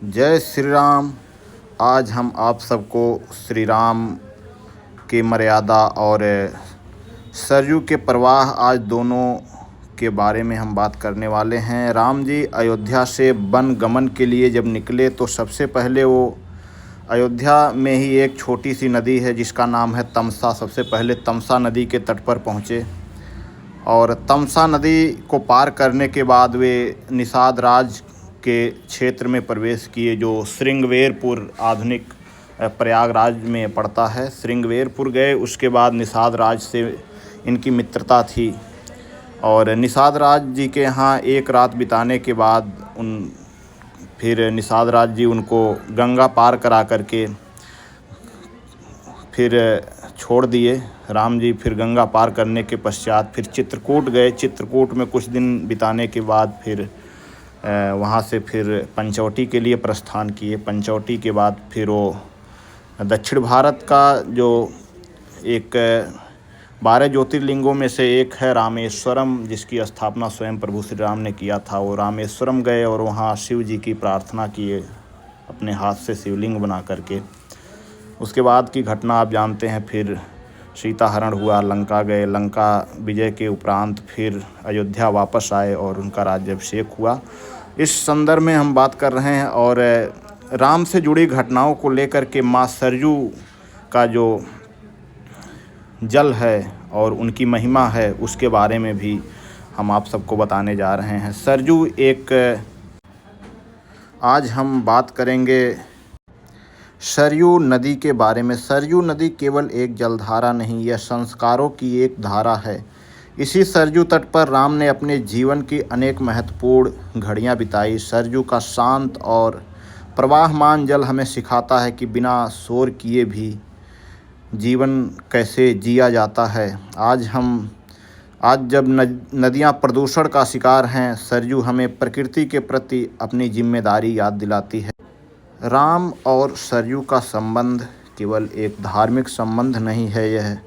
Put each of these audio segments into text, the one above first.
जय श्री राम। आज हम आप सबको श्री राम की मर्यादा और सरयू के प्रवाह आज दोनों के बारे में हम बात करने वाले हैं। राम जी अयोध्या से वन गमन के लिए जब निकले तो सबसे पहले वो अयोध्या में ही एक छोटी सी नदी है जिसका नाम है तमसा। सबसे पहले तमसा नदी के तट पर पहुँचे और तमसा नदी को पार करने के बाद वे निषाद राज के क्षेत्र में प्रवेश किए, जो श्रृंगवेरपुर आधुनिक प्रयागराज में पड़ता है। श्रृंगवेरपुर गए, उसके बाद निषाद राज से इनकी मित्रता थी और निषाद राज जी के यहाँ एक रात बिताने के बाद फिर निषाद राज जी उनको गंगा पार करा करके फिर छोड़ दिए। राम जी फिर गंगा पार करने के पश्चात फिर चित्रकूट गए। चित्रकूट में कुछ दिन बिताने के बाद फिर वहाँ से फिर पंचवटी के लिए प्रस्थान किए। पंचवटी के बाद फिर वो दक्षिण भारत का जो एक 12 ज्योतिर्लिंगों में से एक है रामेश्वरम, जिसकी स्थापना स्वयं प्रभु श्री राम ने किया था। वो रामेश्वरम गए और वहाँ शिव जी की प्रार्थना किए अपने हाथ से शिवलिंग बना करके। उसके बाद की घटना आप जानते हैं। फिर सीता हरण हुआ, लंका गए, लंका विजय के उपरांत फिर अयोध्या वापस आए और उनका राज्याभिषेक हुआ। इस संदर्भ में हम बात कर रहे हैं और राम से जुड़ी घटनाओं को लेकर के माँ सरयू का जो जल है और उनकी महिमा है उसके बारे में भी हम आप सबको बताने जा रहे हैं। सरयू आज हम बात करेंगे सरयू नदी के बारे में। सरयू नदी केवल एक जलधारा नहीं, यह संस्कारों की एक धारा है। इसी सरयू तट पर राम ने अपने जीवन की अनेक महत्वपूर्ण घड़ियां बिताई। सरयू का शांत और प्रवाहमान जल हमें सिखाता है कि बिना शोर किए भी जीवन कैसे जिया जाता है। आज जब नदियां प्रदूषण का शिकार हैं, सरयू हमें प्रकृति के प्रति अपनी जिम्मेदारी याद दिलाती है। राम और सरयू का संबंध केवल एक धार्मिक संबंध नहीं है, यह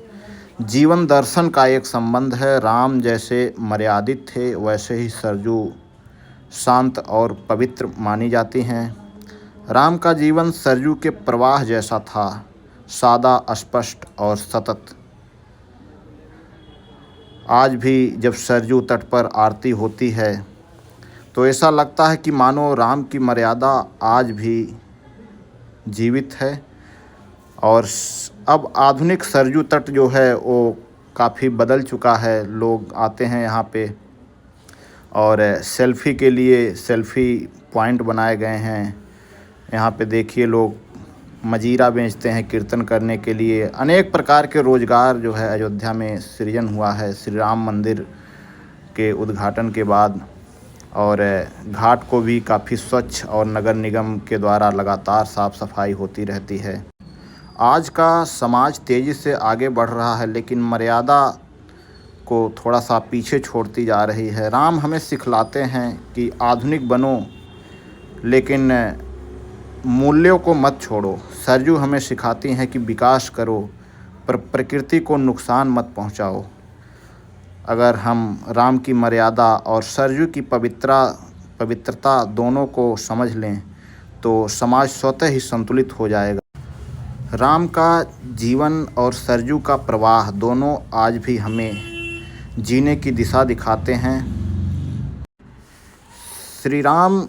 जीवन दर्शन का एक संबंध है। राम जैसे मर्यादित थे वैसे ही सरयू शांत और पवित्र मानी जाती हैं। राम का जीवन सरयू के प्रवाह जैसा था, सादा, स्पष्ट और सतत। आज भी जब सरयू तट पर आरती होती है तो ऐसा लगता है कि मानो राम की मर्यादा आज भी जीवित है। और अब आधुनिक सरयू तट जो है वो काफ़ी बदल चुका है। लोग आते हैं यहाँ पे और सेल्फ़ी के लिए सेल्फ़ी पॉइंट बनाए गए हैं। यहाँ पे देखिए लोग मजीरा बेचते हैं कीर्तन करने के लिए। अनेक प्रकार के रोज़गार जो है अयोध्या में सृजन हुआ है श्री राम मंदिर के उद्घाटन के बाद। और घाट को भी काफ़ी स्वच्छ और नगर निगम के द्वारा लगातार साफ़ सफाई होती रहती है। आज का समाज तेज़ी से आगे बढ़ रहा है लेकिन मर्यादा को थोड़ा सा पीछे छोड़ती जा रही है। राम हमें सिखलाते हैं कि आधुनिक बनो लेकिन मूल्यों को मत छोड़ो। सरयू हमें सिखाती हैं कि विकास करो पर प्रकृति को नुकसान मत पहुंचाओ। अगर हम राम की मर्यादा और सरयू की पवित्रता दोनों को समझ लें तो समाज स्वतः ही संतुलित हो जाएगा। राम का जीवन और सरयू का प्रवाह दोनों आज भी हमें जीने की दिशा दिखाते हैं। श्री राम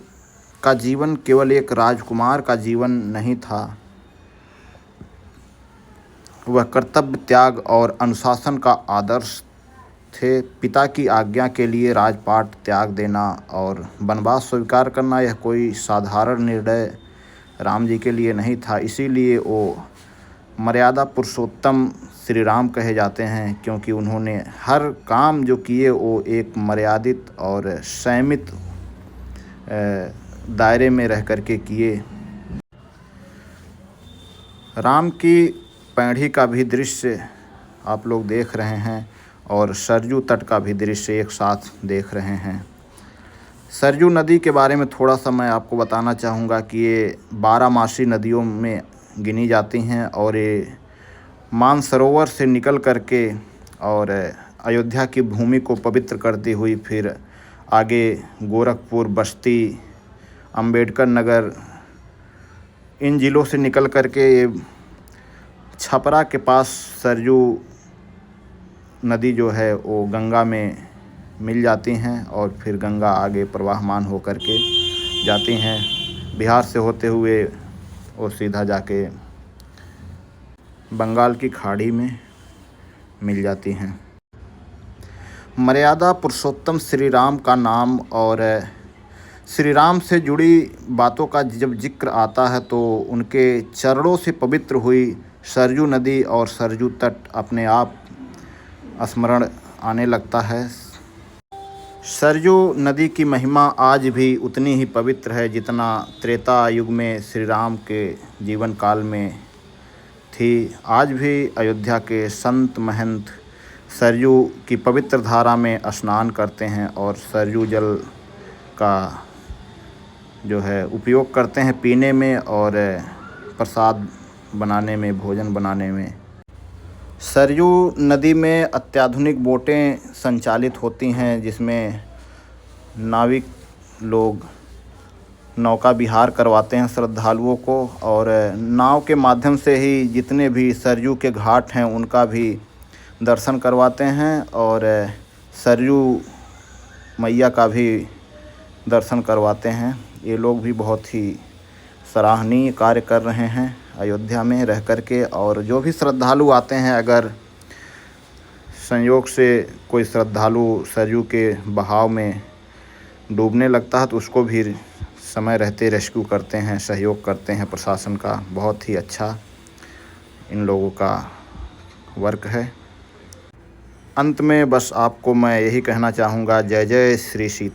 का जीवन केवल एक राजकुमार का जीवन नहीं था, वह कर्तव्य, त्याग और अनुशासन का आदर्श थे। पिता की आज्ञा के लिए राजपाट त्याग देना और वनवास स्वीकार करना यह कोई साधारण निर्णय राम जी के लिए नहीं था। इसीलिए वो मर्यादा पुरुषोत्तम श्री राम कहे जाते हैं, क्योंकि उन्होंने हर काम जो किए वो एक मर्यादित और संयमित दायरे में रह कर के किए। राम की पैढ़ी का भी दृश्य आप लोग देख रहे हैं और सरयू तट का भी दृश्य एक साथ देख रहे हैं। सरयू नदी के बारे में थोड़ा सा मैं आपको बताना चाहूँगा कि ये 12 नदियों में गिनी जाती हैं और ये मानसरोवर से निकल करके और अयोध्या की भूमि को पवित्र करती हुई फिर आगे गोरखपुर, बस्ती, अंबेडकर नगर, इन ज़िलों से निकल कर के ये छपरा के पास सरयू नदी जो है वो गंगा में मिल जाती हैं और फिर गंगा आगे प्रवाहमान हो कर के जाती हैं। बिहार से होते हुए वो सीधा जाके बंगाल की खाड़ी में मिल जाती हैं। मर्यादा पुरुषोत्तम श्री राम का नाम और श्री राम से जुड़ी बातों का जब जिक्र आता है तो उनके चरणों से पवित्र हुई सरयू नदी और सरयू तट अपने आप स्मरण आने लगता है। सरयू नदी की महिमा आज भी उतनी ही पवित्र है जितना त्रेता युग में श्री राम के जीवन काल में थी। आज भी अयोध्या के संत महंत सरयू की पवित्र धारा में स्नान करते हैं और सरयू जल का जो है उपयोग करते हैं पीने में और प्रसाद बनाने में, भोजन बनाने में। सरयू नदी में अत्याधुनिक बोटें संचालित होती हैं जिसमें नाविक लोग नौका विहार करवाते हैं श्रद्धालुओं को और नाव के माध्यम से ही जितने भी सरयू के घाट हैं उनका भी दर्शन करवाते हैं और सरयू मैया का भी दर्शन करवाते हैं। ये लोग भी बहुत ही सराहनीय कार्य कर रहे हैं अयोध्या में रह कर के। और जो भी श्रद्धालु आते हैं, अगर संयोग से कोई श्रद्धालु सरयू के बहाव में डूबने लगता है तो उसको भी समय रहते रेस्क्यू करते हैं, सहयोग करते हैं प्रशासन का। बहुत ही अच्छा इन लोगों का वर्क है। अंत में बस आपको मैं यही कहना चाहूँगा, जय जय श्री सीता।